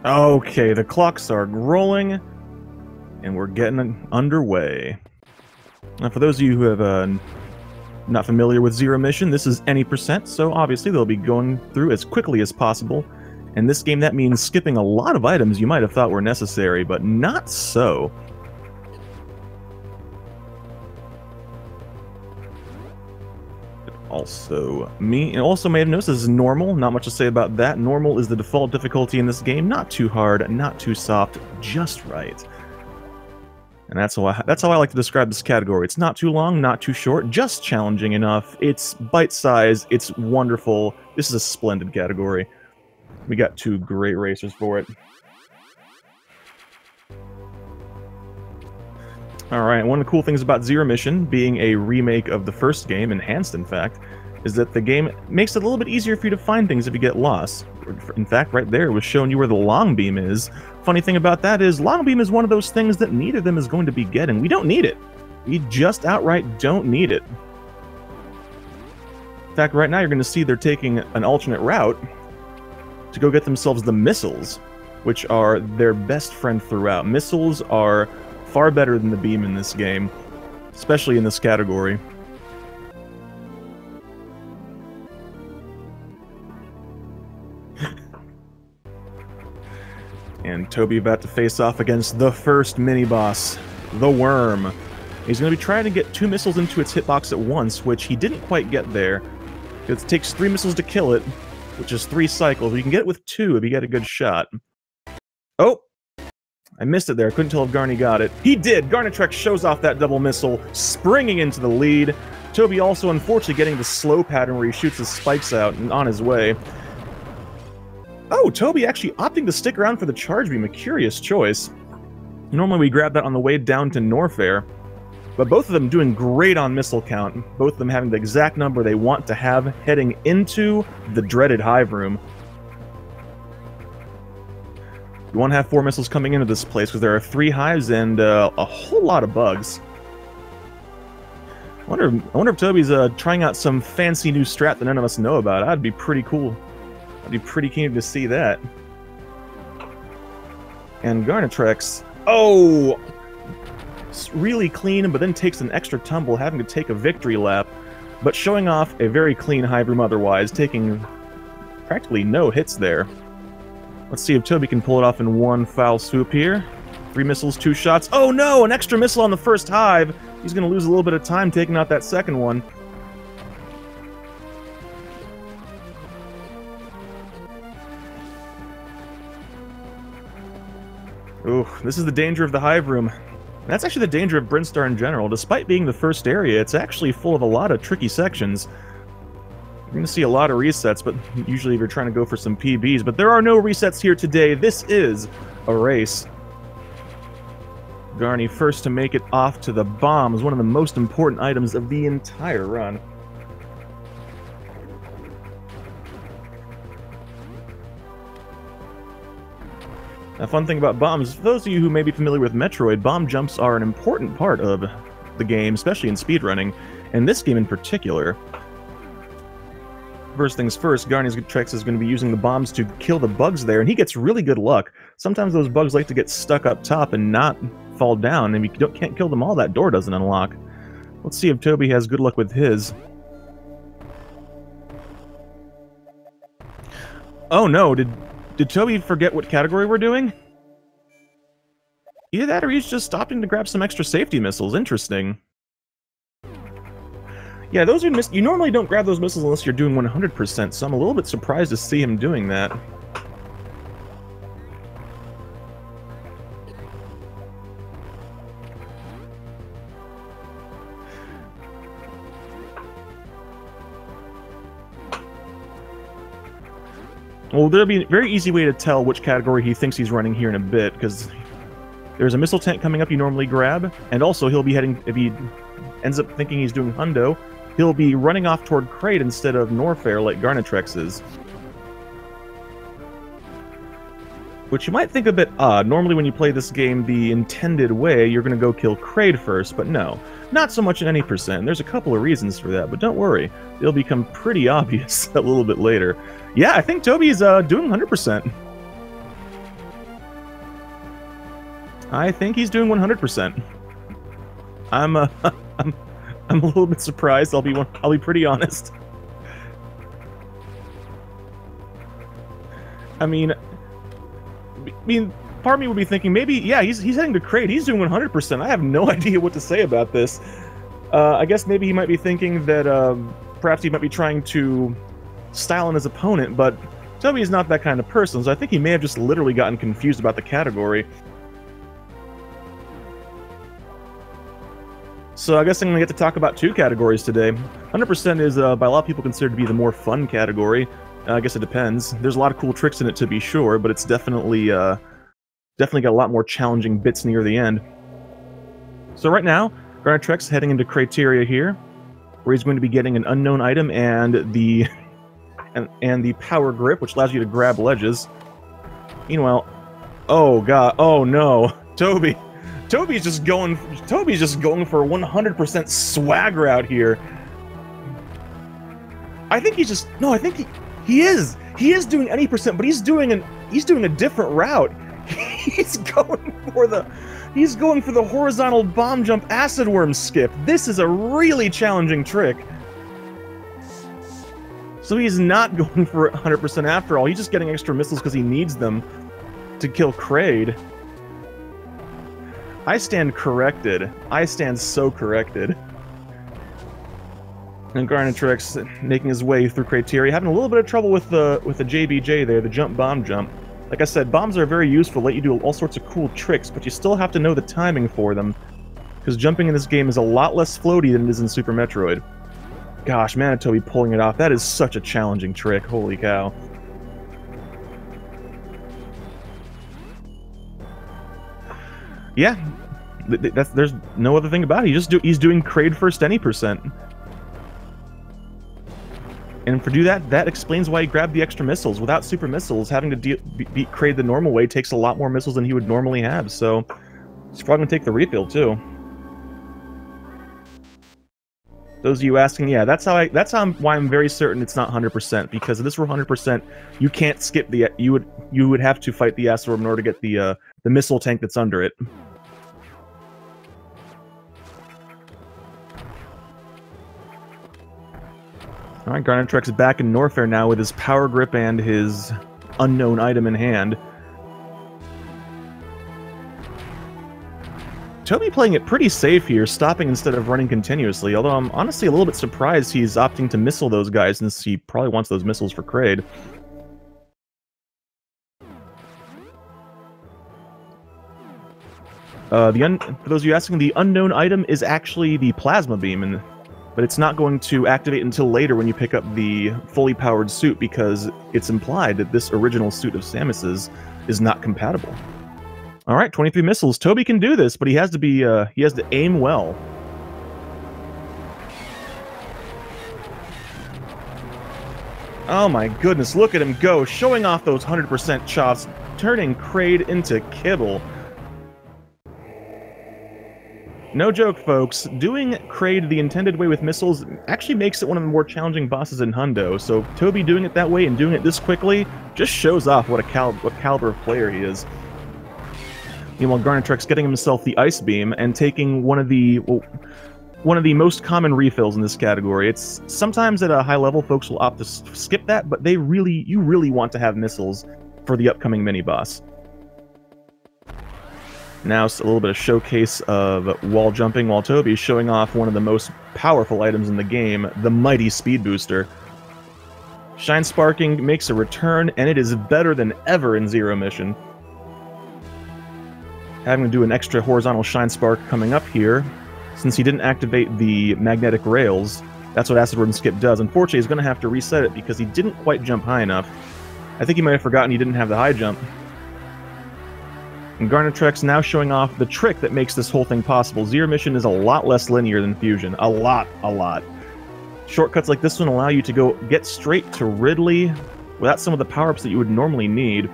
Okay, the clocks are rolling, and we're getting underway. Now, for those of you who have not familiar with Zero Mission, this is any percent, so obviously they'll be going through as quickly as possible. In this game, that means skipping a lot of items you might have thought were necessary, but not so. Also, may have noticed this is normal. Not much to say about that. Normal is the default difficulty in this game. Not too hard, not too soft, just right. And that's how I like to describe this category. It's not too long, not too short, just challenging enough. It's bite-sized, it's wonderful. This is a splendid category. We got two great racers for it. Alright, one of the cool things about Zero Mission, being a remake of the first game, enhanced in fact, is that the game makes it a little bit easier for you to find things if you get lost. In fact, right there, it was showing you where the long beam is. Funny thing about that is, long beam is one of those things that neither of them is going to be getting. We don't need it. We just outright don't need it. In fact, right now you're going to see they're taking an alternate route to go get themselves the missiles, which are their best friend throughout. Missiles are far better than the beam in this game, especially in this category. And Toby about to face off against the first mini-boss, the Worm. He's going to be trying to get 2 missiles into its hitbox at once, which he didn't quite get there. It takes 3 missiles to kill it, which is 3 cycles. You can get it with 2 if you get a good shot. Oh! I missed it there. I couldn't tell if Garny got it. He did! Garnitrex shows off that double missile, springing into the lead. Toby also, unfortunately, getting the slow pattern where he shoots his spikes out and on his way. Oh, Toby actually opting to stick around for the charge beam, a curious choice. Normally we grab that on the way down to Norfair, but both of them doing great on missile count, both of them having the exact number they want to have heading into the dreaded hive room. You want to have 4 missiles coming into this place because there are 3 hives and a whole lot of bugs. I wonder if Toby's trying out some fancy new strat that none of us know about. That'd be pretty cool. I'd be pretty keen to see that. And Garnitrex, oh! It's really clean, but then takes an extra tumble, having to take a victory lap, but showing off a very clean hive room otherwise, taking practically no hits there. Let's see if Toby can pull it off in one foul swoop here. 3 missiles, 2 shots. Oh no! An extra missile on the first hive! He's gonna lose a little bit of time taking out that second one. Ooh, this is the danger of the hive room. That's actually the danger of Brinstar in general. Despite being the first area, it's actually full of a lot of tricky sections. You're going to see a lot of resets, but usually if you're trying to go for some PBs. But there are no resets here today. This is a race. Garny first to make it off to the bombs, one of the most important items of the entire run. A fun thing about bombs, for those of you who may be familiar with Metroid, bomb jumps are an important part of the game, especially in speedrunning, and this game in particular. First things first, Garnitrex is going to be using the bombs to kill the bugs there, and he gets really good luck. Sometimes those bugs like to get stuck up top and not fall down, and if you can't kill them all, that door doesn't unlock. Let's see if Toby has good luck with his. Oh no, did Toby forget what category we're doing? Either that or he's just stopping to grab some extra safety missiles. Interesting. Yeah, those are you normally don't grab those missiles unless you're doing 100%, so I'm a little bit surprised to see him doing that. Well, there'll be a very easy way to tell which category he thinks he's running here in a bit, because there's a missile tank coming up you normally grab, and also he'll be heading, if he ends up thinking he's doing Hundo, he'll be running off toward Crate instead of Norfair like Garnitrex is. Which you might think a bit odd. Normally when you play this game the intended way, you're going to go kill Kraid first, but no. Not so much in any percent. There's a couple of reasons for that, but don't worry. They'll become pretty obvious a little bit later. Yeah, I think Toby's doing 100%. I think he's doing 100%. I'm I'm a little bit surprised. I'll be pretty honest. I mean, part of me would be thinking maybe, yeah, he's heading to Kraid. He's doing 100%. I have no idea what to say about this. I guess maybe he might be thinking that perhaps he might be trying to style on his opponent, but Toby is not that kind of person, so I think he may have just literally gotten confused about the category. So I guess I'm going to get to talk about two categories today. 100% is, by a lot of people, considered to be the more fun category. I guess it depends. There's a lot of cool tricks in it, to be sure, but it's definitely got a lot more challenging bits near the end. So right now, Garnitrex heading into Criteria here, where he's going to be getting an unknown item and the power grip, which allows you to grab ledges. Meanwhile, oh god, oh no, Toby's just going for 100% swagger out here. I think he's just I think he is doing any percent, but he's doing a different route. He's going for the horizontal bomb jump acid worm skip. This is a really challenging trick. So he's not going for 100% after all. He's just getting extra missiles because he needs them to kill Kraid. I stand corrected. I stand so corrected. And Garnitrex making his way through Criteria, having a little bit of trouble with the JBJ there, the jump bomb jump. Like I said, bombs are very useful, let you do all sorts of cool tricks, but you still have to know the timing for them, because jumping in this game is a lot less floaty than it is in Super Metroid. Gosh, Mandatoby pulling it off, that is such a challenging trick, holy cow. Yeah, there's no other thing about it. He's doing Kraid first any percent. And for that explains why he grabbed the extra missiles. Without super missiles, having to beat Kraid the normal way takes a lot more missiles than he would normally have, so he's probably gonna take the refill too. Those of you asking, yeah, that's why I'm very certain it's not 100%, because if this were 100%, you can't skip you would have to fight the acid worm in order to get the missile tank that's under it. Alright, Garnitrex is back in Norfair now with his power grip and his unknown item in hand. Toby playing it pretty safe here, stopping instead of running continuously, although I'm honestly a little bit surprised he's opting to missile those guys since he probably wants those missiles for Kraid. For those of you asking, the unknown item is actually the plasma beam, but it's not going to activate until later when you pick up the fully powered suit, because it's implied that this original suit of Samus's is not compatible. All right, 23 missiles. Toby can do this, but he has to aim well. Oh my goodness, look at him go, showing off those 100% chops, turning Kraid into kibble. No joke, folks. Doing Kraid the intended way with missiles actually makes it one of the more challenging bosses in Hundo, so Toby doing it that way and doing it this quickly just shows off what caliber of player he is. Meanwhile, Garnitrex getting himself the Ice Beam and taking one of the most common refills in this category. It's sometimes at a high level, folks will opt to skip that, but you really want to have missiles for the upcoming mini-boss. Now it's a little bit of showcase of wall jumping while Toby's showing off one of the most powerful items in the game, the mighty Speed Booster. Shine Sparking makes a return, and it is better than ever in Zero Mission. Having to do an extra horizontal Shine Spark coming up here, since he didn't activate the magnetic rails. That's what Acid Worm Skip does. Unfortunately, he's going to have to reset it because he didn't quite jump high enough. I think he might have forgotten he didn't have the high jump. And Garnitrex now showing off the trick that makes this whole thing possible. Zero Mission is a lot less linear than Fusion. A lot. Shortcuts like this one allow you to get straight to Ridley without some of the power-ups that you would normally need.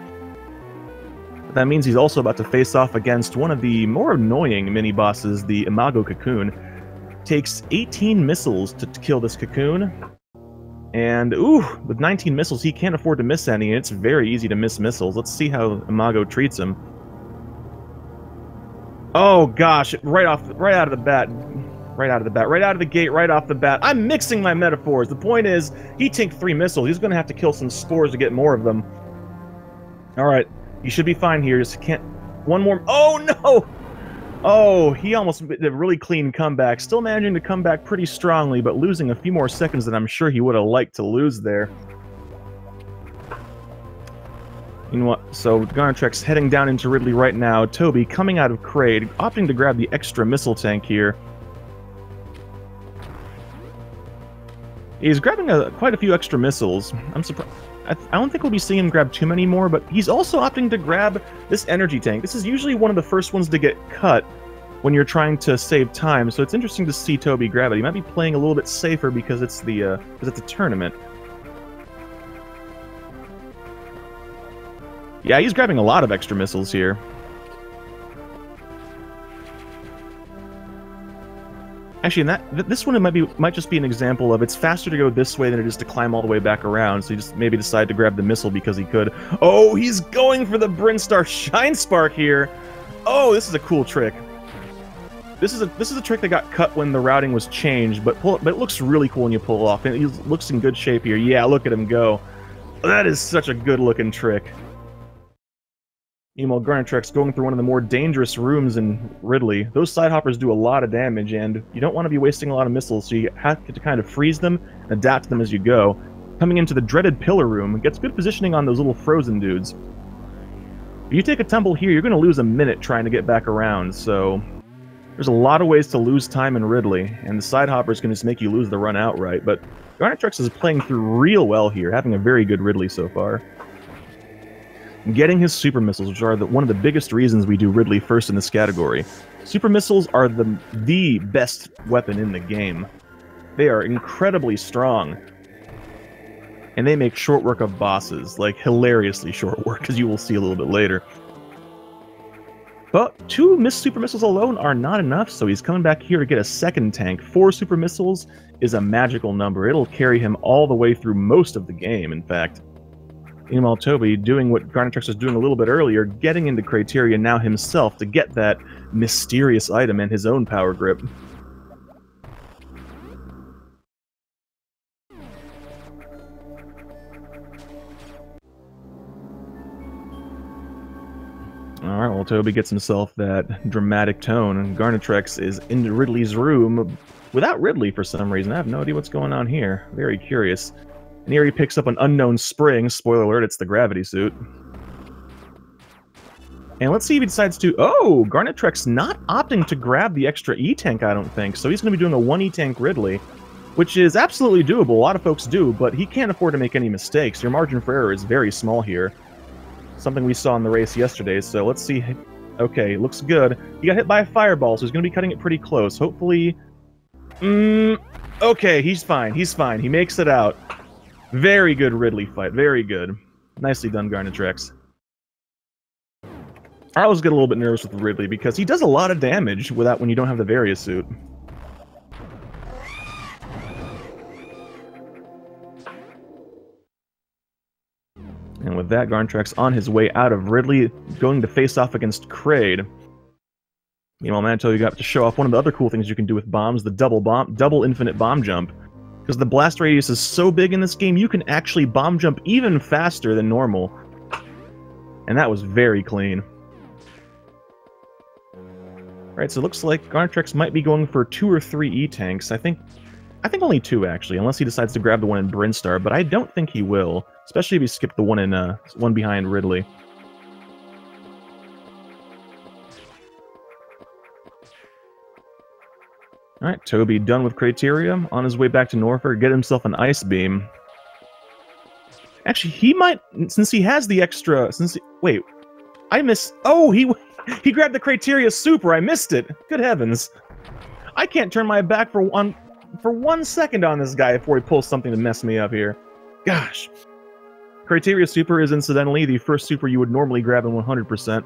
But that means he's also about to face off against one of the more annoying mini-bosses, the Imago Cocoon. Takes 18 missiles to kill this Cocoon. And, ooh, with 19 missiles, he can't afford to miss any, and it's very easy to miss missiles. Let's see how Imago treats him. Oh gosh, right out of the bat. Right out of the bat. Right out of the gate, right off the bat. I'm mixing my metaphors. The point is, he tanked 3 missiles. He's going to have to kill some spores to get more of them. Alright, you should be fine here. Just can't... One more... Oh no! Oh, he almost did a really clean comeback. Still managing to come back pretty strongly, but losing a few more seconds than I'm sure he would have liked to lose there. You know what? So, Garnitrex heading down into Ridley right now. Toby coming out of Kraid, opting to grab the extra missile tank here. He's grabbing quite a few extra missiles. I'm surprised. I don't think we'll be seeing him grab too many more, but he's also opting to grab this energy tank. This is usually one of the first ones to get cut when you're trying to save time, so it's interesting to see Toby grab it. He might be playing a little bit safer because it's the tournament. Yeah, he's grabbing a lot of extra missiles here. Actually, this one might just be an example of it's faster to go this way than it is to climb all the way back around. So he just maybe decided to grab the missile because he could. Oh, he's going for the Brinstar Shine Spark here. Oh, this is a cool trick. This is a trick that got cut when the routing was changed, but it looks really cool when you pull it off. And he looks in good shape here. Yeah, look at him go. That is such a good looking trick. Meanwhile, Garnitrex going through one of the more dangerous rooms in Ridley. Those side hoppers do a lot of damage, and you don't want to be wasting a lot of missiles, so you have to kind of freeze them and adapt to them as you go. Coming into the dreaded pillar room, gets good positioning on those little frozen dudes. If you take a tumble here, you're going to lose a minute trying to get back around, so... There's a lot of ways to lose time in Ridley, and the side hoppers can just make you lose the run outright, but Garnitrex is playing through real well here, having a very good Ridley so far. Getting his super missiles, which are one of the biggest reasons we do Ridley first in this category. Super missiles are the best weapon in the game. They are incredibly strong. And they make short work of bosses, like hilariously short work, as you will see a little bit later. But 2 super missiles alone are not enough, so he's coming back here to get a second tank. 4 super missiles is a magical number. It'll carry him all the way through most of the game, in fact. Meanwhile, Toby doing what Garnitrex was doing a little bit earlier, getting into Criteria now himself to get that mysterious item and his own power grip. Alright, well, Toby gets himself that dramatic tone, and Garnitrex is in Ridley's room without Ridley for some reason. I have no idea what's going on here. Very curious. And here he picks up an unknown spring. Spoiler alert, it's the gravity suit. And let's see if he decides to... Oh! Garnitrex not opting to grab the extra E-Tank, I don't think. So he's going to be doing a 1 E-Tank Ridley, which is absolutely doable. A lot of folks do, but he can't afford to make any mistakes. Your margin for error is very small here. Something we saw in the race yesterday, so let's see... Okay, looks good. He got hit by a fireball, so he's going to be cutting it pretty close. Hopefully... Okay, he's fine. He's fine. He makes it out. Very good Ridley fight. Very good. Nicely done, Garnitrex. I always get a little bit nervous with Ridley because he does a lot of damage when you don't have the Varia suit. And with that, Garnitrex on his way out of Ridley, going to face off against Kraid. Meanwhile, Mandatoby got to show off one of the other cool things you can do with bombs, the double infinite bomb jump. Because the blast radius is so big in this game, you can actually bomb jump even faster than normal. And that was very clean. Alright, so it looks like Garnitrex might be going for 2 or 3 E-Tanks. I think only 2, actually, unless he decides to grab the one in Brinstar, but I don't think he will. Especially if he skipped the one behind Ridley. Alright, Toby done with Criteria, on his way back to Norfolk, get himself an Ice Beam. Actually, he might, since he has the extra, wait, I missed, oh, he grabbed the Criteria Super, I missed it! Good heavens. I can't turn my back for 1 second on this guy before he pulls something to mess me up here. Gosh. Criteria Super is incidentally the first super you would normally grab in 100%.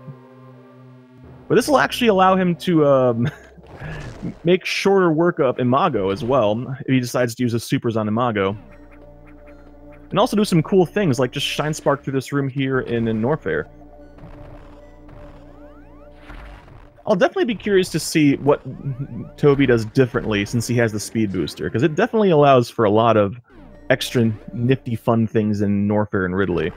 But this will actually allow him to, make shorter work of Imago as well, if he decides to use his supers on Imago. And also do some cool things, like just Shine Spark through this room here in Norfair. I'll definitely be curious to see what Toby does differently since he has the speed booster, because it definitely allows for a lot of extra nifty fun things in Norfair and Ridley.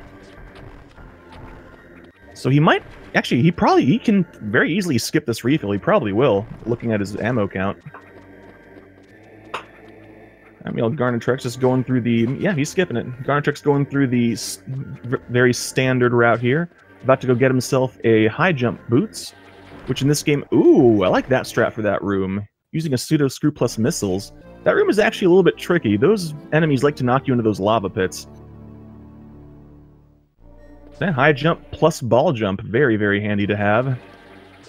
So he might... Actually, he can very easily skip this refill. He probably will, looking at his ammo count. I mean, Garnitrex is going through the... Yeah, he's skipping it. Garnitrex going through the very standard route here. About to go get himself a high jump boots, which in this game... Ooh, I like that strat for that room. Using a pseudo screw plus missiles. That room is actually a little bit tricky. Those enemies like to knock you into those lava pits. That high jump plus ball jump, very, very handy to have.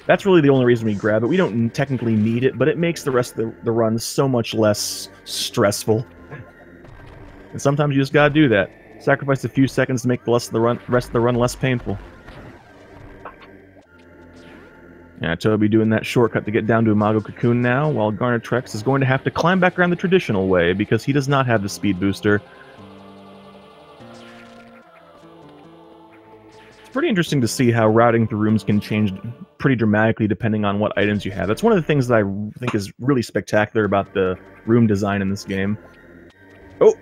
That's really the only reason we grab it. We don't technically need it, but it makes the rest of the run so much less stressful. And sometimes you just gotta do that. Sacrifice a few seconds to make the rest of the run less painful. Yeah, Toby doing that shortcut to get down to Imago Cocoon now, while Garnitrex is going to have to climb back around the traditional way because he does not have the speed booster. It's pretty interesting to see how routing through rooms can change pretty dramatically depending on what items you have. That's one of the things that I think is really spectacular about the room design in this game. Oh!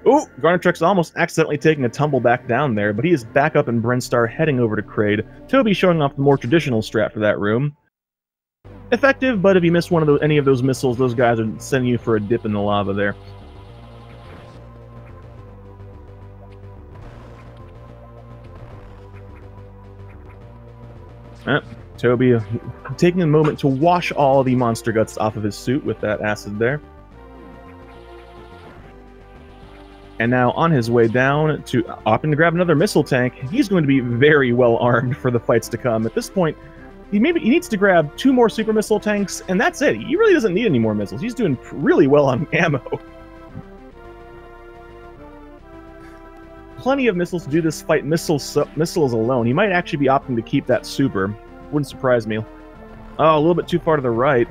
Oh! Garnitrex almost accidentally taking a tumble back down there, but he is back up in Brinstar heading over to Kraid. Toby showing off the more traditional strat for that room. Effective, but if you miss any of those missiles, those guys are sending you for a dip in the lava there. Toby taking a moment to wash all the monster guts off of his suit with that acid there. And now on his way down to opting to grab another missile tank. He's going to be very well armed for the fights to come. At this point, he needs to grab 2 more super missile tanks, and that's it. He really doesn't need any more missiles. He's doing really well on ammo. Plenty of missiles to do this fight missiles alone. He might actually be opting to keep that super. Wouldn't surprise me. Oh, a little bit too far to the right.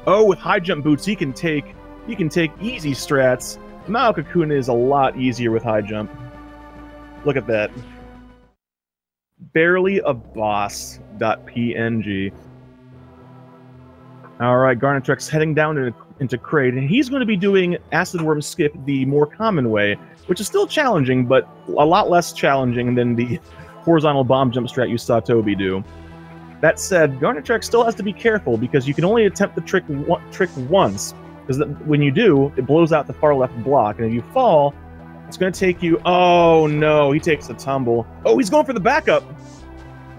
Oh, with high jump boots, he can take easy strats. Mao Cocoon is a lot easier with high jump. Look at that. Barely a boss.png. Alright, Garnitrex heading down into Kraid, and he's going to be doing Acid Worm Skip the more common way, which is still challenging, but a lot less challenging than the horizontal bomb jump strat you saw Toby do. That said, Garnitrex still has to be careful, because you can only attempt the trick once, because when you do, it blows out the far left block, and if you fall, it's going to take you... Oh no, he takes a tumble. Oh, he's going for the backup!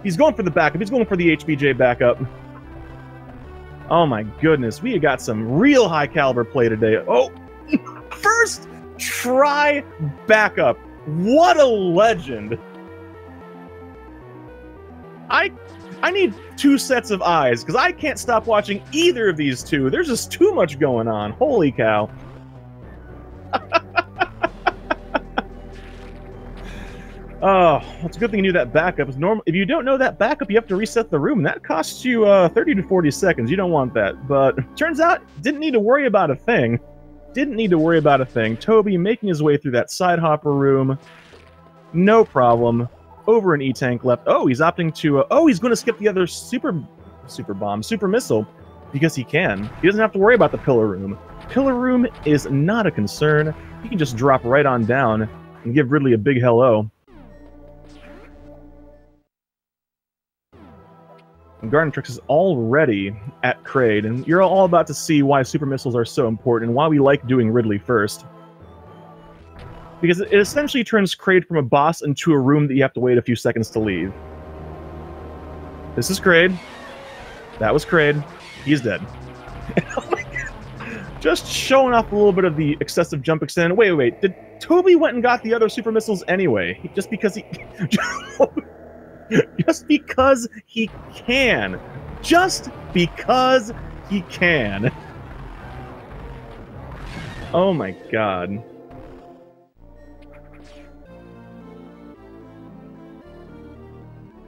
He's going for the backup, he's going for the HBJ backup. Oh my goodness, we got some real high caliber play today. Oh, first try backup. What a legend. I need 2 sets of eyes, because I can't stop watching either of these two. There's just too much going on. Holy cow. Oh, it's a good thing you knew that backup. If you don't know that backup, you have to reset the room. That costs you 30 to 40 seconds. You don't want that. But turns out, didn't need to worry about a thing. Didn't need to worry about a thing. Toby making his way through that side hopper room. No problem. Over an E-tank left. Oh, he's opting to... oh, he's going to skip the other super missile, because he can. He doesn't have to worry about the pillar room. Pillar room is not a concern. He can just drop right on down and give Ridley a big hello. And Garnitrex is already at Kraid, and you're all about to see why super missiles are so important and why we like doing Ridley first. Because it essentially turns Kraid from a boss into a room that you have to wait a few seconds to leave. This is Kraid. That was Kraid. He's dead. Oh my god. Just showing off a little bit of the excessive jump extend. Wait. Did Toby went and got the other super missiles anyway? Just because he... just because he can. Just because he can. Oh my god.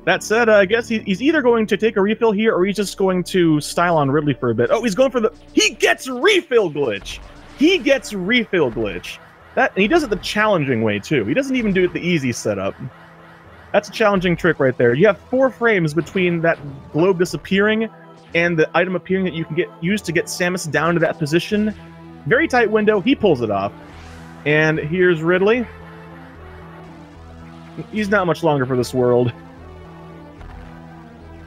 That said, I guess he's either going to take a refill here, or he's just going to style on Ridley for a bit. Oh, he's going for the... He gets refill glitch! He gets refill glitch. And he does it the challenging way, too. He doesn't even do it the easy setup. That's a challenging trick right there. You have 4 frames between that globe disappearing and the item appearing that you can use to get Samus down to that position. Very tight window. He pulls it off. And here's Ridley. He's not much longer for this world.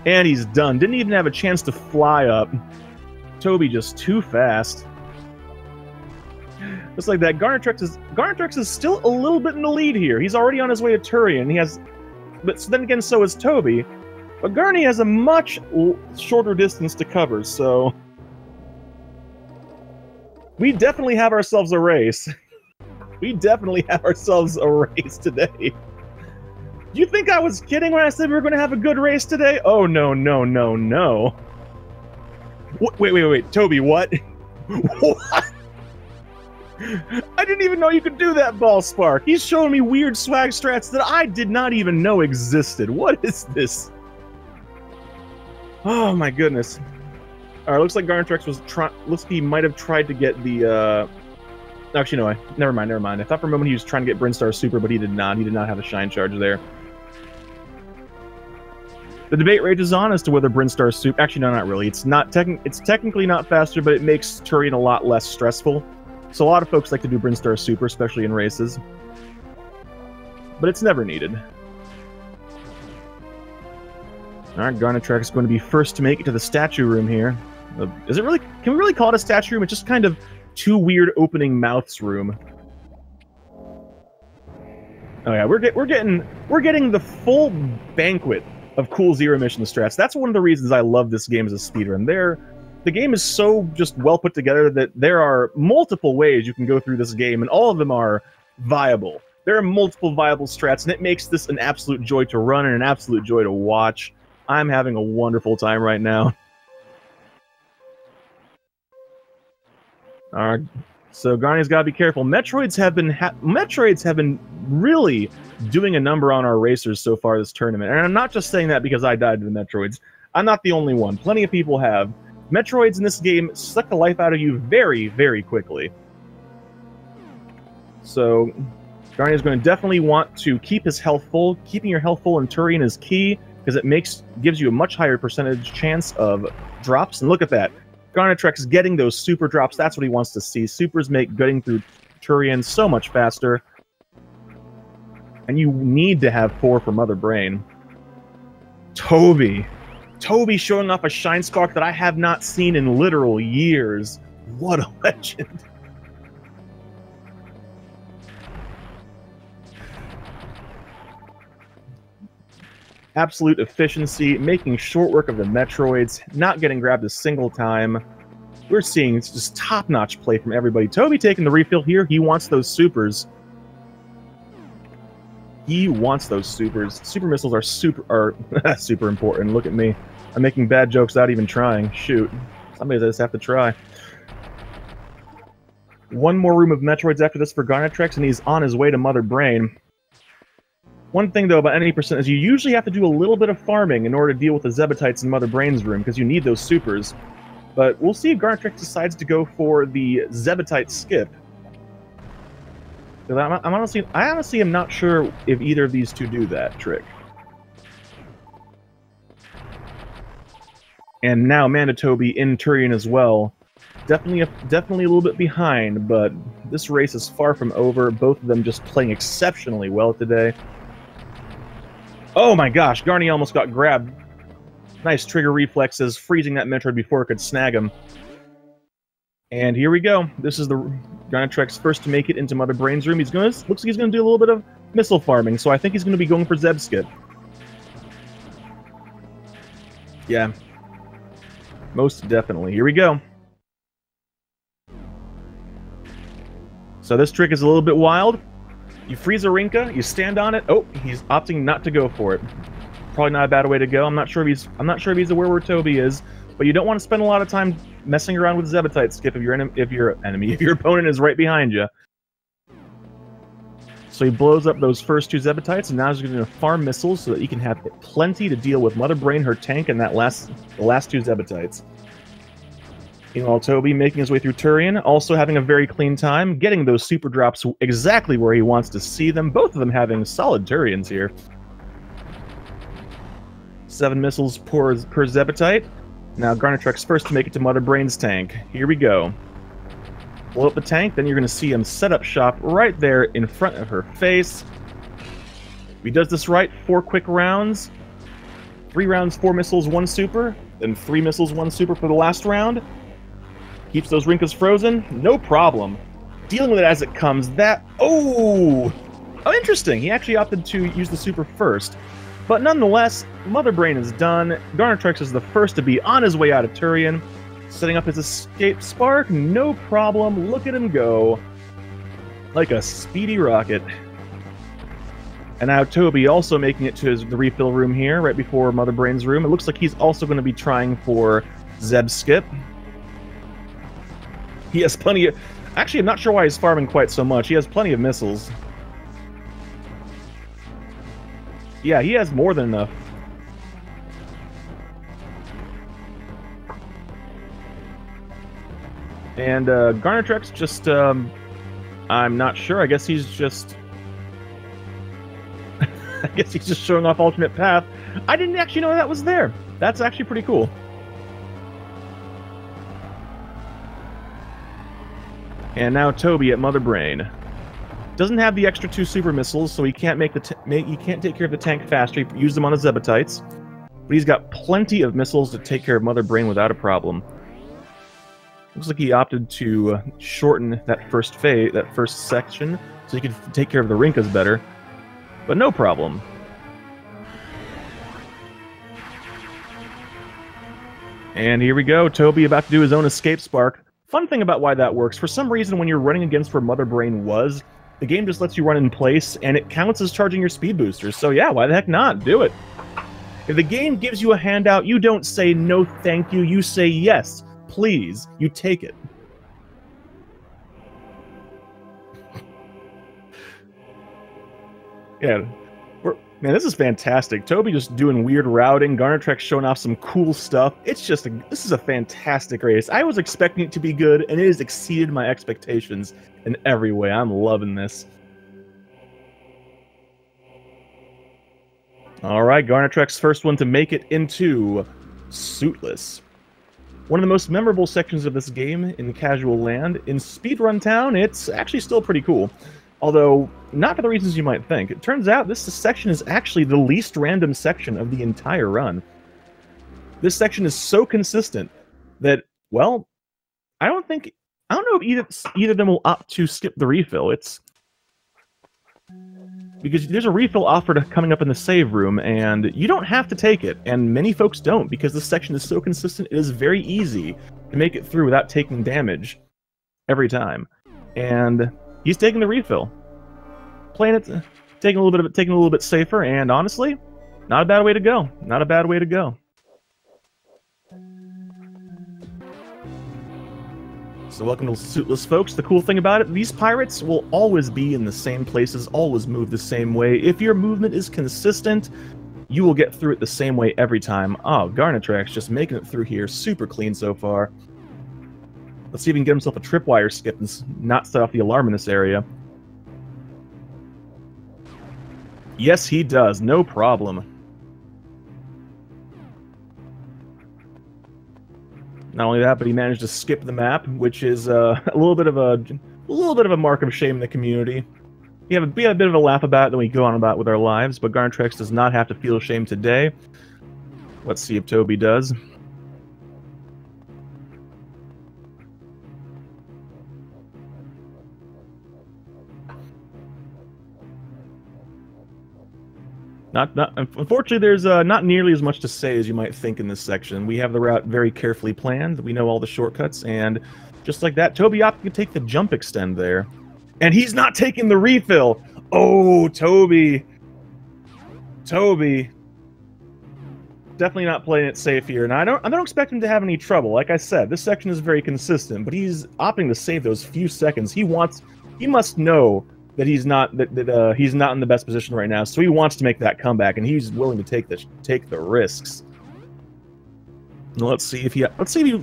And he's done. Didn't even have a chance to fly up. Toby just too fast. Just like that, Garnitrex is still a little bit in the lead here. He's already on his way to Turian. He has, but then again, so is Toby. But Garny has a much shorter distance to cover, so we definitely have ourselves a race. We definitely have ourselves a race today. Do you think I was kidding when I said we were going to have a good race today? Oh, no, no, no, no. Wait, Toby, what? What? I didn't even know you could do that, Ball Spark. He's showing me weird swag strats that I did not even know existed. What is this? Oh my goodness. Alright, looks like Garnitrex was looks like he might have tried to get the actually no, never mind. I thought for a moment he was trying to get Brinstar Super, but he did not. He did not have a shine charge there. The debate rages on as to whether Brinstar Super, actually no, not really. It's technically not faster, but it makes Turian a lot less stressful. So a lot of folks like to do Brinstar Super, especially in races. But it's never needed. Alright, Garnitrex is going to be first to make it to the statue room here. Is it really? Can we really call it a statue room? It's just kind of 2 weird opening mouths room. Oh yeah, we're getting the full banquet of cool zero mission strats. That's one of the reasons I love this game as a speedrun. The game is so just well put together that there are multiple ways you can go through this game, and all of them are viable. There are multiple viable strats, and it makes this an absolute joy to run and an absolute joy to watch. I'm having a wonderful time right now. Alright, so Garny's got to be careful. Metroids have been really doing a number on our racers so far this tournament, and I'm not just saying that because I died to the Metroids. I'm not the only one. Plenty of people have. Metroids in this game suck the life out of you very, very quickly. So, Garny is going to definitely want to keep his health full. Keeping your health full in Turian is key, because it gives you a much higher percentage chance of drops. And look at that. Garnitrex getting those super drops. That's what he wants to see. Supers make getting through Turian so much faster. And you need to have 4 for Mother Brain. Toby showing off a Shine Spark that I have not seen in literal years. What a legend. Absolute efficiency, making short work of the Metroids, not getting grabbed a single time. We're seeing it's just top-notch play from everybody. Toby taking the refill here. He wants those supers. He wants those supers. Super missiles are super important. Look at me. I'm making bad jokes without even trying. Shoot. Somebody just have to try. One more room of Metroids after this for Garnitrex, and he's on his way to Mother Brain. One thing, though, about any percent is you usually have to do a little bit of farming in order to deal with the Zebatites in Mother Brain's room, because you need those supers. But we'll see if Garnitrex decides to go for the Zebatite skip. I honestly am not sure if either of these two do that trick. And now Mandatoby in Turian as well. Definitely a little bit behind, but this race is far from over. Both of them just playing exceptionally well today. Oh my gosh, Garny almost got grabbed. Nice trigger reflexes, freezing that Metroid before it could snag him. And here we go. This is the Garnitrex first to make it into Mother Brain's room. Looks like he's gonna do a little bit of missile farming, so I think he's gonna be going for Zeb Skip. Yeah. Most definitely. Here we go. So this trick is a little bit wild. You freeze a Rinka, you stand on it. Oh, he's opting not to go for it. Probably not a bad way to go. I'm not sure if he's aware where Toby is, but you don't want to spend a lot of time messing around with Zebatite skip if your opponent is right behind you. So he blows up those first 2 Zebatites, and now he's going to farm missiles so that he can have plenty to deal with Mother Brain, her tank, and the last 2 Zebatites. Meanwhile, Toby making his way through Turian, also having a very clean time, getting those super drops exactly where he wants to see them. Both of them having solid Turians here. 7 missiles per Zebetite. Now Garnitrex first to make it to Mother Brain's tank. Here we go. Blow up the tank, then you're going to see him set up shop right there in front of her face. If he does this right, 4 quick rounds. 3 rounds, 4 missiles, 1 super. Then 3 missiles, 1 super for the last round. Keeps those Rinkas frozen. No problem. Dealing with it as it comes. Oh, interesting. He actually opted to use the super first. But nonetheless, Mother Brain is done. Garnitrex is the first to be on his way out of Turian. Setting up his escape spark. No problem. Look at him go. Like a speedy rocket. And now Toby also making it to the refill room here, right before Mother Brain's room. It looks like he's also going to be trying for Zeb Skip. He has plenty of... Actually, I'm not sure why he's farming quite so much. He has plenty of missiles. Yeah, he has more than enough. And Garnitrex just... I'm not sure. I guess he's just... I guess he's just showing off alternate path. I didn't actually know that was there. That's actually pretty cool. And now Toby at Mother Brain. Doesn't have the extra 2 super missiles, so he can't he can't take care of the tank faster. He used them on the Zebetites. But he's got plenty of missiles to take care of Mother Brain without a problem. Looks like he opted to shorten that first section, so he could take care of the Rinkas better. But no problem. And here we go, Toby about to do his own escape spark. Fun thing about why that works, for some reason when you're running against where Mother Brain was, the game just lets you run in place, and it counts as charging your speed boosters. So yeah, why the heck not? Do it. If the game gives you a handout, you don't say no thank you, you say yes, please, you take it. Yeah, man, this is fantastic. Toby just doing weird routing, Garnitrex showing off some cool stuff. It's just, this is a fantastic race. I was expecting it to be good, and it has exceeded my expectations in every way. I'm loving this. Alright, Garnitrex, first one to make it into Suitless. One of the most memorable sections of this game in Casual Land. In Speedrun Town, it's actually still pretty cool. Although, not for the reasons you might think. It turns out this section is actually the least random section of the entire run. This section is so consistent that, well, I don't know if either of them will opt to skip the refill. Because there's a refill offered coming up in the save room, and you don't have to take it, and many folks don't, because this section is so consistent, it is very easy to make it through without taking damage every time. And he's taking the refill. Playing it, taking a little bit safer, and honestly, not a bad way to go. Not a bad way to go. So welcome to Suitless, folks. The cool thing about it, these pirates will always be in the same places, always move the same way. If your movement is consistent, you will get through it the same way every time. Oh, Garnitrex just making it through here super clean so far. Let's see if he can get himself a tripwire skip and not set off the alarm in this area. Yes, he does. No problem. Not only that, but he managed to skip the map, which is a little bit of a mark of shame in the community. We have a bit of a laugh about it, then we go on about with our lives. But Garnitrex does not have to feel shame today. Let's see if Toby does. Unfortunately, there's not nearly as much to say as you might think in this section. We have the route very carefully planned. We know all the shortcuts, and just like that, Toby opted to take the jump extend there. And he's not taking the refill! Oh, Toby! Toby! Definitely not playing it safe here. And I don't expect him to have any trouble. Like I said, this section is very consistent, but he's opting to save those few seconds. He must know that he's not he's not in the best position right now, so he wants to make that comeback, and he's willing to take the risks. Now let's see if he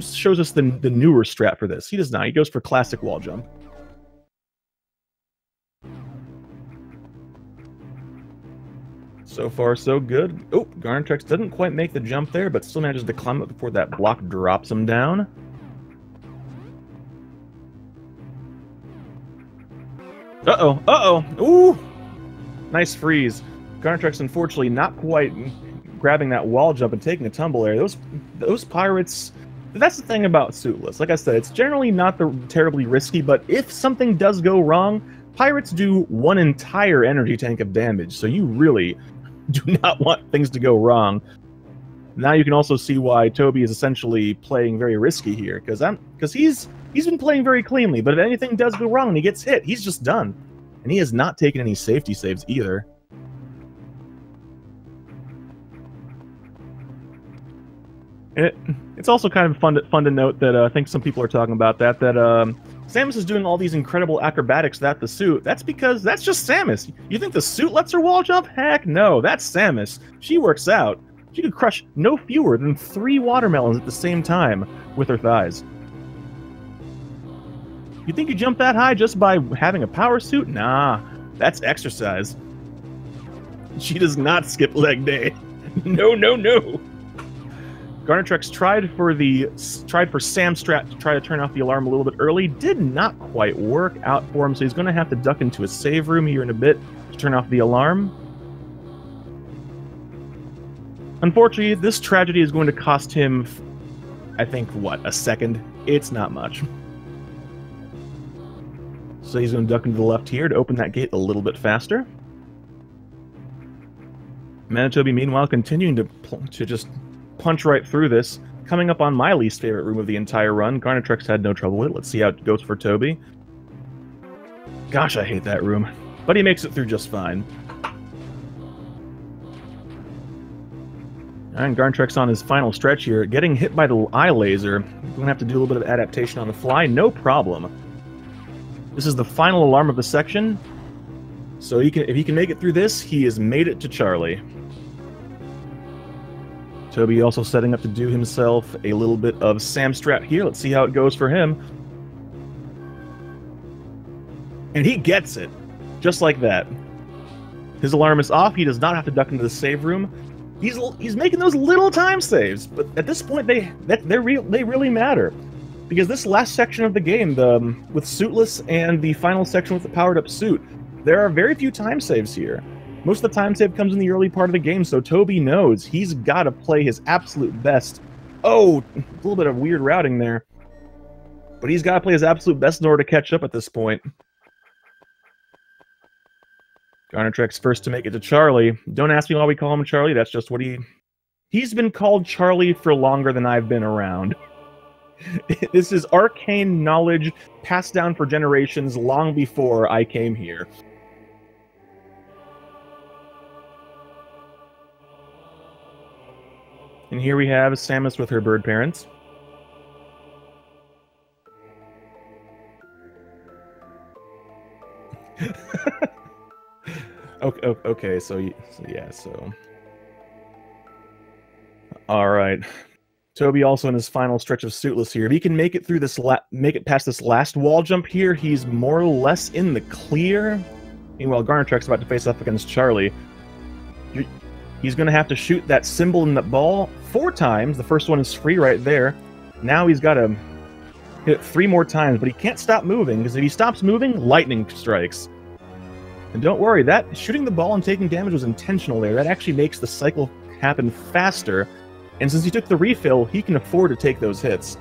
shows us the newer strat for this. He does not. He goes for classic wall jump. So far, so good. Oh, Garnitrex doesn't quite make the jump there, but still manages to climb up before that block drops him down. Uh-oh, uh-oh, ooh! Nice freeze. Garnitrex, unfortunately, not quite grabbing that wall jump and taking a tumble there. Those pirates... That's the thing about Suitless. Like I said, it's generally not terribly risky, but if something does go wrong, pirates do one entire energy tank of damage, so you really do not want things to go wrong. Now you can also see why Toby is essentially playing very risky here, because he's been playing very cleanly, but if anything does go wrong and he gets hit, he's just done. And he has not taken any safety saves either. It's also kind of fun to note that I think some people are talking about that Samus is doing all these incredible acrobatics without the suit. That's because that's just Samus. You think the suit lets her wall jump? Heck no, that's Samus. She works out. She could crush no fewer than 3 watermelons at the same time with her thighs. You think you jump that high just by having a power suit? Nah, that's exercise. She does not skip leg day. No, no, no. Garnitrex tried for Sam Strat to try to turn off the alarm a little bit early. Did not quite work out for him, so he's going to have to duck into a save room here in a bit to turn off the alarm. Unfortunately, this tragedy is going to cost him, I think, what, a second? It's not much. So he's going to duck into the left here to open that gate a little bit faster. Mandatoby, meanwhile, continuing to just punch right through this. Coming up on my least favorite room of the entire run. Garnitrex had no trouble with it. Let's see how it goes for Toby. Gosh, I hate that room. But he makes it through just fine. And Garnitrex on his final stretch here. Getting hit by the eye laser. Going to have to do a little bit of adaptation on the fly. No problem. This is the final alarm of the section. So if he can make it through this, he has made it to Charlie. Toby also setting up to do himself a little bit of Sam Strat here. Let's see how it goes for him. And he gets it. Just like that. His alarm is off. He does not have to duck into the save room. He's making those little time saves, but at this point they really matter. Because this last section of the game, with Suitless and the final section with the powered-up suit, there are very few time saves here. Most of the time save comes in the early part of the game, so Toby knows he's got to play his absolute best. Oh, a little bit of weird routing there. But he's got to play his absolute best in order to catch up at this point. Garnitrex first to make it to Charlie. Don't ask me why we call him Charlie, that's just what he's been called Charlie for longer than I've been around. This is arcane knowledge passed down for generations long before I came here. And here we have Samus with her bird parents. Okay, so yeah, so... Alright. Toby also in his final stretch of Suitless here. If he can make it through this, make it past this last wall jump here, he's more or less in the clear. Meanwhile, Garnitrex about to face off against Charlie. He's going to have to shoot that symbol in the ball 4 times. The first one is free right there. Now he's got to hit it 3 more times, but he can't stop moving, because if he stops moving, lightning strikes. And don't worry, that shooting the ball and taking damage was intentional there. That actually makes the cycle happen faster. And since he took the refill, he can afford to take those hits.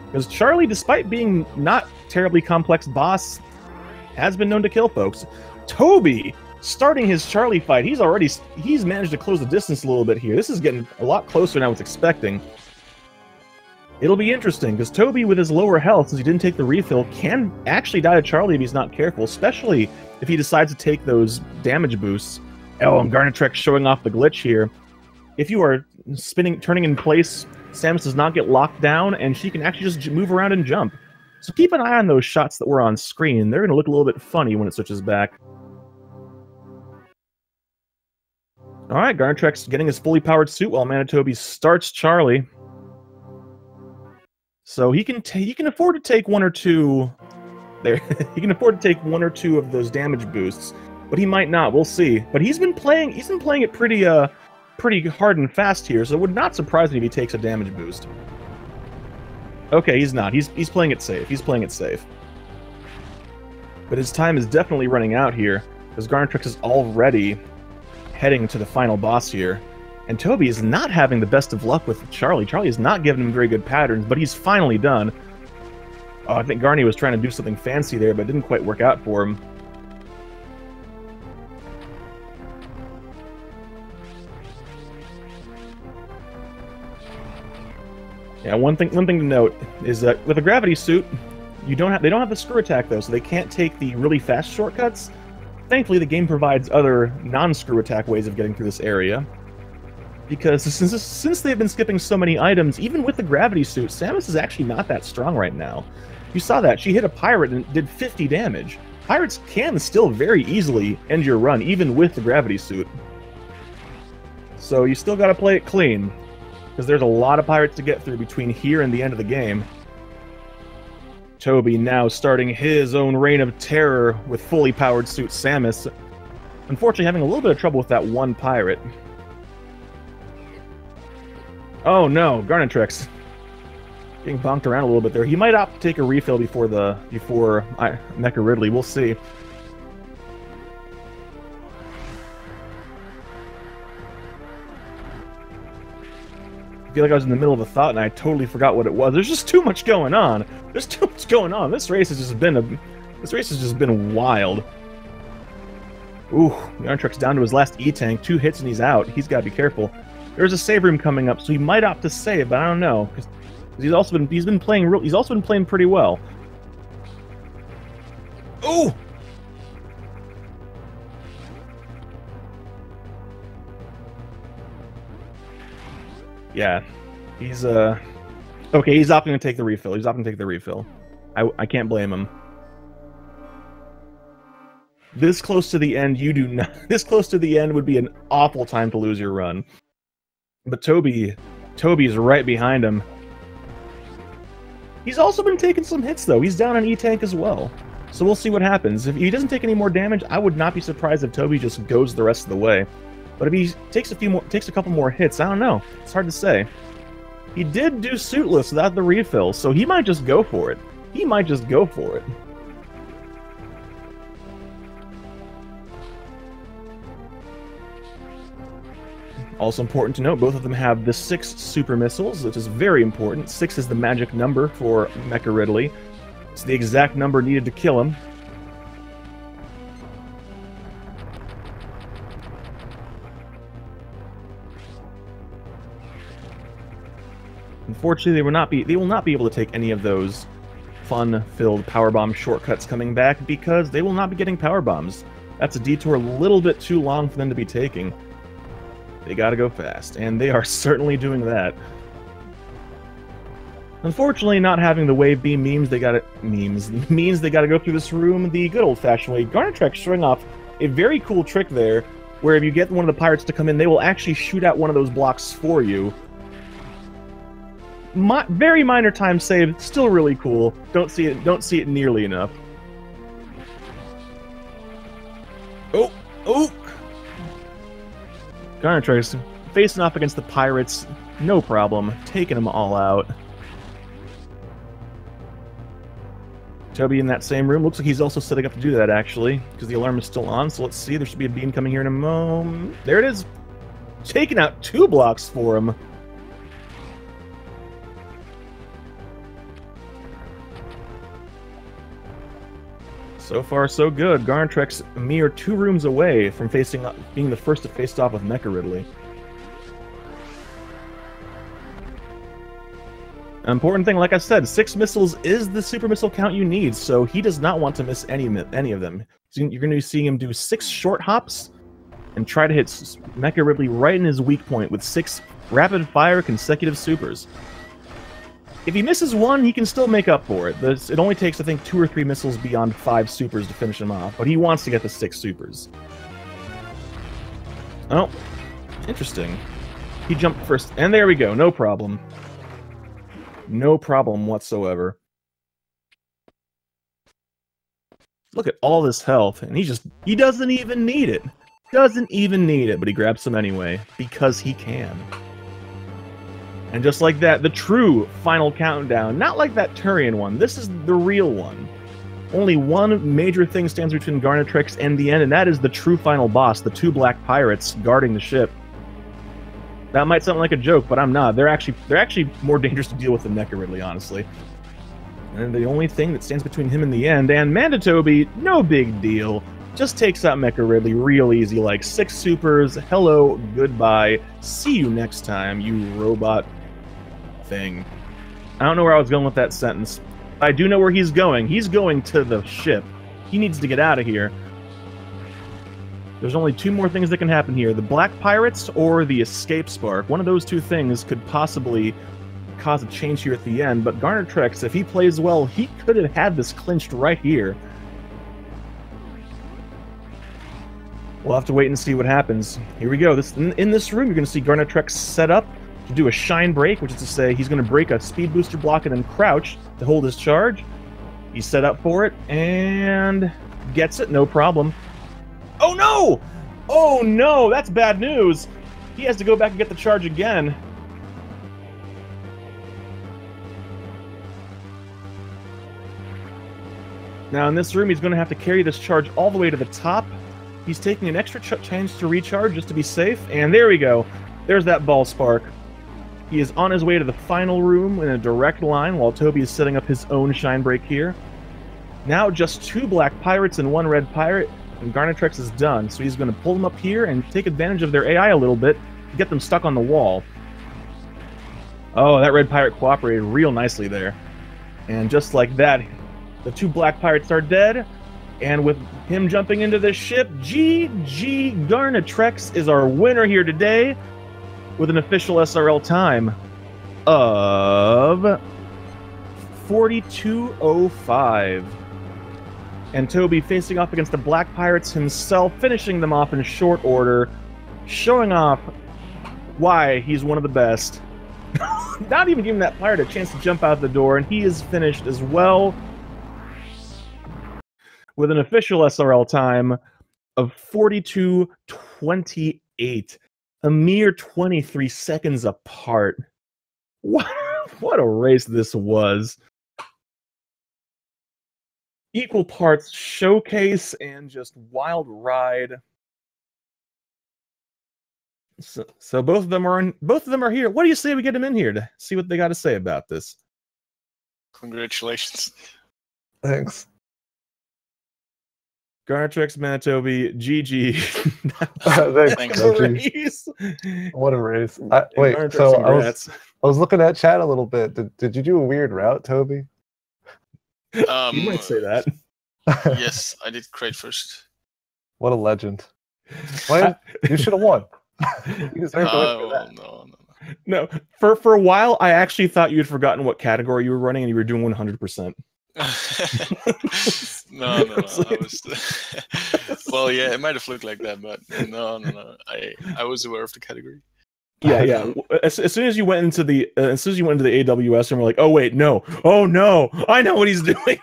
Because Charlie, despite being not terribly complex boss, has been known to kill folks. Toby, starting his Charlie fight, he's managed to close the distance a little bit here. This is getting a lot closer than I was expecting. It'll be interesting, because Toby, with his lower health, since he didn't take the refill, can actually die to Charlie if he's not careful, especially if he decides to take those damage boosts. Oh, and Garnitrex showing off the glitch here. If you are turning in place, Samus does not get locked down, and she can actually just move around and jump. So keep an eye on those shots that were on screen. They're going to look a little bit funny when it switches back. Alright, Garnitrex getting his fully powered suit while Mandatoby starts Charlie. So he can afford to take 1 or 2... There, he can afford to take 1 or 2 of those damage boosts. but he might not. We'll see. But he's been playing it pretty hard and fast here, so it would not surprise me if he takes a damage boost. Okay, he's not. He's playing it safe. He's playing it safe. But his time is definitely running out here, because Garnitrex is already heading to the final boss here. And Toby is not having the best of luck with Charlie. Charlie is not giving him very good patterns, but he's finally done. Oh, I think Garny was trying to do something fancy there, but it didn't quite work out for him. Yeah, one thing to note is that with a gravity suit, they don't have the screw attack though, so they can't take the really fast shortcuts. Thankfully, the game provides other non-screw attack ways of getting through this area. Because since they've been skipping so many items, even with the gravity suit, Samus is actually not that strong right now. You saw that. She hit a pirate and did 50 damage. Pirates can still very easily end your run, even with the gravity suit. So you still gotta play it clean, because there's a lot of pirates to get through between here and the end of the game. Toby now starting his own reign of terror with fully powered suit Samus. Unfortunately having a little bit of trouble with that one pirate. Oh no, Garnitrex. Getting bonked around a little bit there. He might opt to take a refill before Mecha Ridley. We'll see. I feel like I was in the middle of a thought and I totally forgot what it was. There's just too much going on. There's too much going on. This race has just been wild. Ooh, Garnitrex down to his last E-tank. 2 hits and he's out. He's got to be careful. There's a save room coming up, so he might opt to save, but I don't know. Because he's been playing pretty well. Ooh! Yeah, he's okay. He's opting to take the refill. I can't blame him. This close to the end, you do not. This close to the end would be an awful time to lose your run. But Toby's right behind him. He's also been taking some hits, though. He's down on E-Tank as well. So we'll see what happens. If he doesn't take any more damage, I would not be surprised if Toby just goes the rest of the way. But if he takes a couple more hits, I don't know. It's hard to say. He did do suitless without the refill, so he might just go for it. Also important to note, both of them have the 6 super missiles, which is very important. 6 is the magic number for Mecha Ridley. It's the exact number needed to kill him. Unfortunately, they will not be able to take any of those fun-filled powerbomb shortcuts coming back because they will not be getting powerbombs. That's a detour a little bit too long for them to be taking. They gotta go fast, and they are certainly doing that. Unfortunately, not having the wave beam means they gotta go through this room the good old-fashioned way. Garnitrex showing off a very cool trick there, where if you get one of the pirates to come in, they will actually shoot out one of those blocks for you. Very minor time save, still really cool. Don't see it nearly enough. Oh! Garnitrex facing off against the pirates, no problem, taking them all out. Toby in that same room. Looks like he's also setting up to do that, actually, because the alarm is still on, so let's see. There should be a beam coming here in a moment. There it is! Taking out 2 blocks for him. So far, so good. Garnitrex a mere 2 rooms away from being the first to face off with Mecha Ridley. An important thing, like I said, 6 missiles is the super missile count you need, so he does not want to miss any of them. So you're going to be seeing him do 6 short hops and try to hit Mecha Ridley right in his weak point with 6 rapid-fire consecutive supers. If he misses 1, he can still make up for it. It only takes, I think, 2 or 3 missiles beyond 5 supers to finish him off, but he wants to get the 6 supers. Oh, interesting. He jumped first, and there we go, no problem. No problem whatsoever. Look at all this health, and he doesn't even need it. Doesn't even need it, but he grabs some anyway, because he can. And just like that, the true final countdown, not like that Turian one, this is the real one. Only one major thing stands between Garnitrex and the end, and that is the true final boss, the two black pirates guarding the ship. That might sound like a joke, but I'm not. They're actually more dangerous to deal with than Mecha Ridley, honestly. And the only thing that stands between him and the end, and Mandatoby, no big deal. Just takes out Mecha Ridley real easy, like 6 supers, hello, goodbye, see you next time, you robot thing. I don't know where I was going with that sentence. I do know where he's going. He's going to the ship. He needs to get out of here. There's only 2 more things that can happen here. The Black Pirates or the Escape Spark. One of those 2 things could possibly cause a change here at the end, but Garnitrex, if he plays well, he could have had this clinched right here. We'll have to wait and see what happens. Here we go. In this room, you're going to see Garnitrex set up to do a shine break, which is to say he's going to break a speed booster block and then crouch to hold his charge. He's set up for it and gets it, no problem. Oh no! Oh no, that's bad news. He has to go back and get the charge again. Now in this room, he's going to have to carry this charge all the way to the top. He's taking an extra chance to recharge just to be safe, and there we go. There's that ball spark. He is on his way to the final room in a direct line while Toby is setting up his own shine break here. Now just 2 black pirates and 1 red pirate, and Garnitrex is done, so he's going to pull them up here and take advantage of their AI a little bit to get them stuck on the wall. Oh, that red pirate cooperated real nicely there. And just like that, the 2 black pirates are dead. And with him jumping into the ship, GG Garnitrex is our winner here today with an official SRL time of 42:05. And Toby facing off against the Black Pirates himself, finishing them off in short order, showing off why he's one of the best. Not even giving that pirate a chance to jump out the door, and he is finished as well with an official SRL time of 42:28. A mere 23 seconds apart. What a race this was. Equal parts showcase and just wild ride. So both of them are here. What do you say we get them in here to see what they got to say about this? Congratulations. Thanks. Garnitrex, Mandatoby, GG. Thanks. What a race. Wait, so I was looking at chat a little bit. Did you do a weird route, Toby? You might say that. Yes, I did crate first. What a legend. Why? You should have won. You deserve to win for that. No, for a while, I actually thought you had forgotten what category you were running and you were doing 100%. No. I was well, yeah, it might have looked like that, but no. I was aware of the category. Yeah. As soon as you went into the AWS and we're like, oh wait, no, I know what he's doing.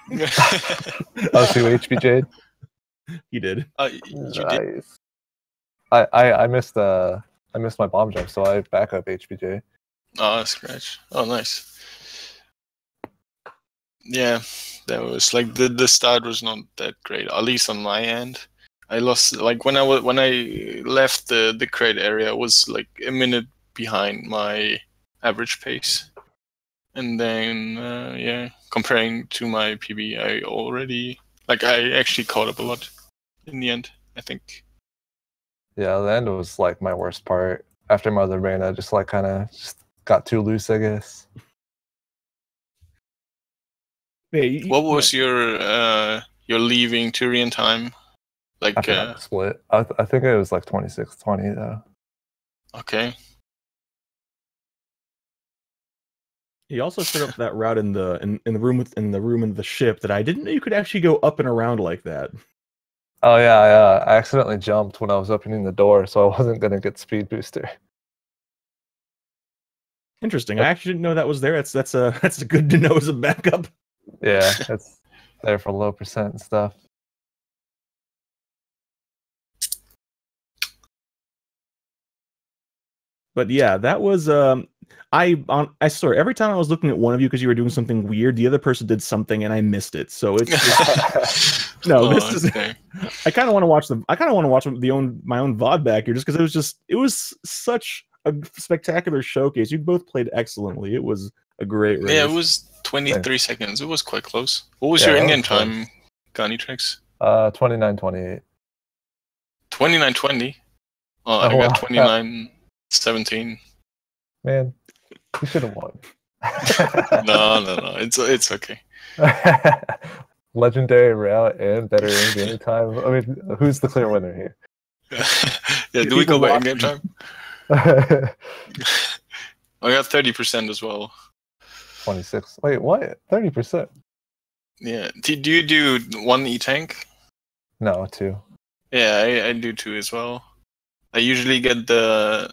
Oh, so you HBJ'd? He did. You did. I missed my bomb jump, so I back up HBJ. Oh, scratch. Oh, nice. Yeah, that was like the start was not that great, at least on my end. I lost like when I left the crate area, I was like a minute behind my average pace, and then yeah, comparing to my PB, I actually caught up a lot in the end, I think. Yeah, the end was like my worst part. After Mother Brain, I just kind of got too loose, I guess. Hey, what was your leaving Turian time? Like split. I think it was like 26:20 though. Okay. He also set up that route in the room in the ship that I didn't know you could actually go up and around like that. Oh yeah, I accidentally jumped when I was opening the door, so I wasn't gonna get speed booster. Interesting. I actually didn't know that was there. That's a good to know as a backup. Yeah, it's there for low percent and stuff. But yeah, that was I swear every time I was looking at one of you because you were doing something weird, the other person did something and I missed it. So it's no, this is. Okay. I kind of want to watch them. I kind of want to watch my own VOD back here just because it was such a spectacular showcase. You both played excellently. It was a great race. Yeah, it was 23 seconds. It was quite close. What was your in-game time, Garnitrex? 29:28. 29:20. Oh, I got 29:17. Man, you should have won. No. It's okay. Legendary route and better in-game time. I mean, who's the clear winner here? Yeah, do we go by in-game time? I got 30% as well. 26. Wait, what? 30%? Yeah. Do you do one E-tank? No, 2. Yeah, I do 2 as well. I usually get the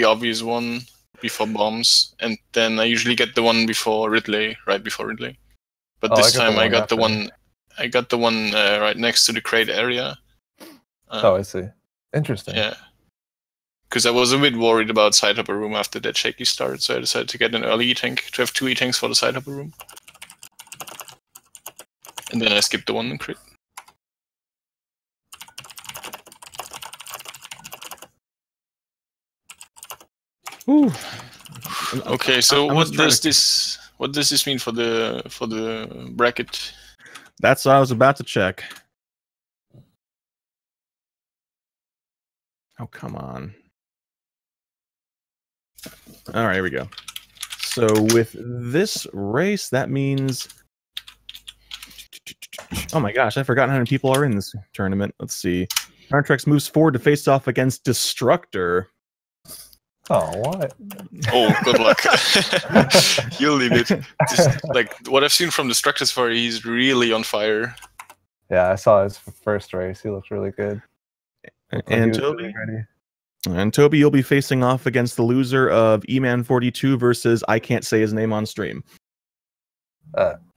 obvious one before bombs, and then I usually get the one before Ridley, right before Ridley. But this time I got the one. I got the one right next to the crate area. Oh, I see. Interesting. Yeah. Because I was a bit worried about side hopper room after that shaky start, so I decided to get an early E-tank, to have 2 E-tanks for the side hopper room. And then I skipped the one in crit. Ooh. Okay, so what does this mean for the bracket? That's what I was about to check. Oh, come on. All right, here we go. So with this race, that means... Oh my gosh, I forgot how many people are in this tournament. Let's see. Garnitrex moves forward to face off against Destructor. Oh, what? Oh, good luck. You'll leave it. Just, like, what I've seen from Destructor so far, he's really on fire. Yeah, I saw his first race. He looked really good. And Toby, you'll be facing off against the loser of eman42 versus I can't say his name on stream.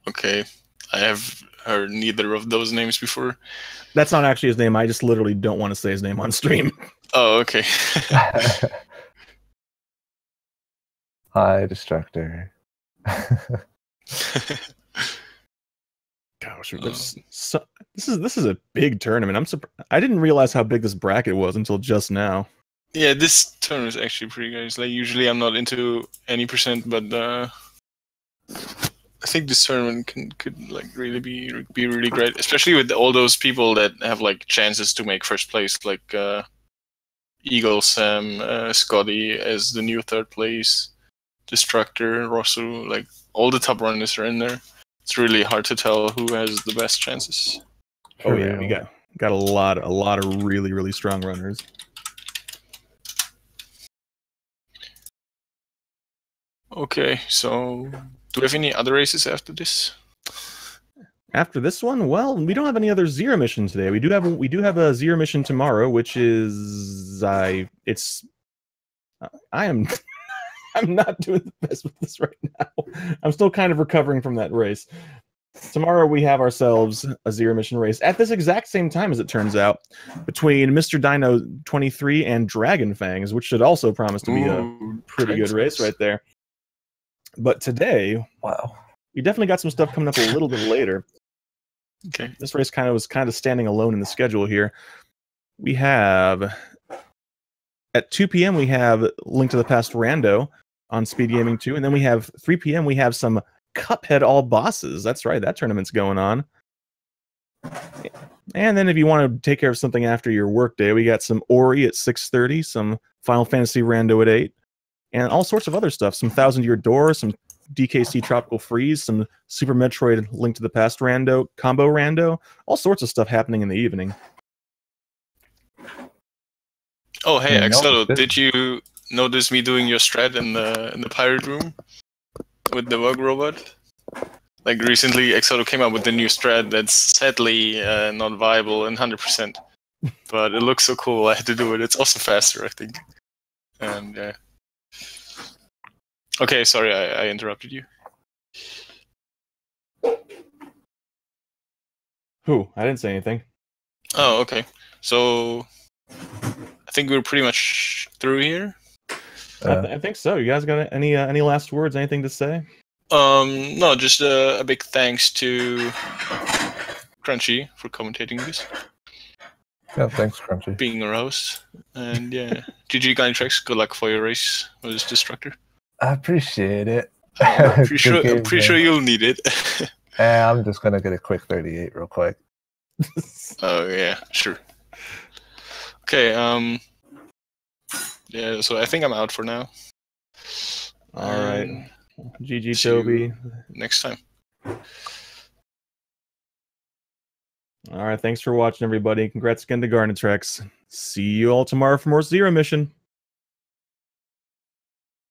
Okay, I have heard neither of those names before. That's not actually his name. I just literally don't want to say his name on stream. Oh, okay. Hi, Destructor. Gosh, this is a big tournament. I didn't realize how big this bracket was until just now. Yeah, this tournament is actually pretty good. It's like usually I'm not into any percent, but I think this tournament could like really be really great, especially with all those people that have like chances to make first place, like Eagle, Sam, Scotty as the new third place, Destructor, Rosso, like all the top runners are in there. It's really hard to tell who has the best chances. Oh yeah, we got a lot of really strong runners. Okay, so do we have any other races after this? After this one, well, we don't have any other zero mission today. We do have a zero mission tomorrow, which is I'm not doing the best with this right now. I'm still kind of recovering from that race. Tomorrow we have ourselves a zero mission race at this exact same time, as it turns out, between Mr. Dino 23 and Dragon Fangs, which should also promise to be a pretty good race right there. But today, wow, we definitely got some stuff coming up a little bit later. Okay, this race was standing alone in the schedule here. We have at 2 p.m. we have Link to the Past Rando on Speed Gaming 2, and then we have 3 p.m. we have some Cuphead All Bosses. That's right, that tournament's going on. And then if you want to take care of something after your workday, we got some Ori at 6:30, some Final Fantasy Rando at 8, and all sorts of other stuff. Some 1000 Year Door, some DKC Tropical Freeze, some Super Metroid Link to the Past Rando, Combo Rando, all sorts of stuff happening in the evening. Oh, hey, Axolotl, did you notice me doing your strat in the pirate room with the Wug robot? Like recently, Axolotl came up with a new strat that's sadly not viable in 100%, but it looks so cool. I had to do it. It's also faster, I think. And okay, sorry, I interrupted you. Who? I didn't say anything. Oh, okay. So I think we're pretty much through here. I think so. You guys got any last words? Anything to say? No, just a big thanks to Crunchy for commentating this. Yeah, thanks, Crunchy. Being a host. And yeah, GG Garnitrex, good luck for your race with this Destructor. I appreciate it. I'm pretty sure you'll need it. I'm just gonna get a quick 38 real quick. Oh yeah, sure. Okay, yeah, so I think I'm out for now. All right. GG Toby. Next time. All right, thanks for watching, everybody. Congrats again to Garnitrex. See you all tomorrow for more Zero Mission.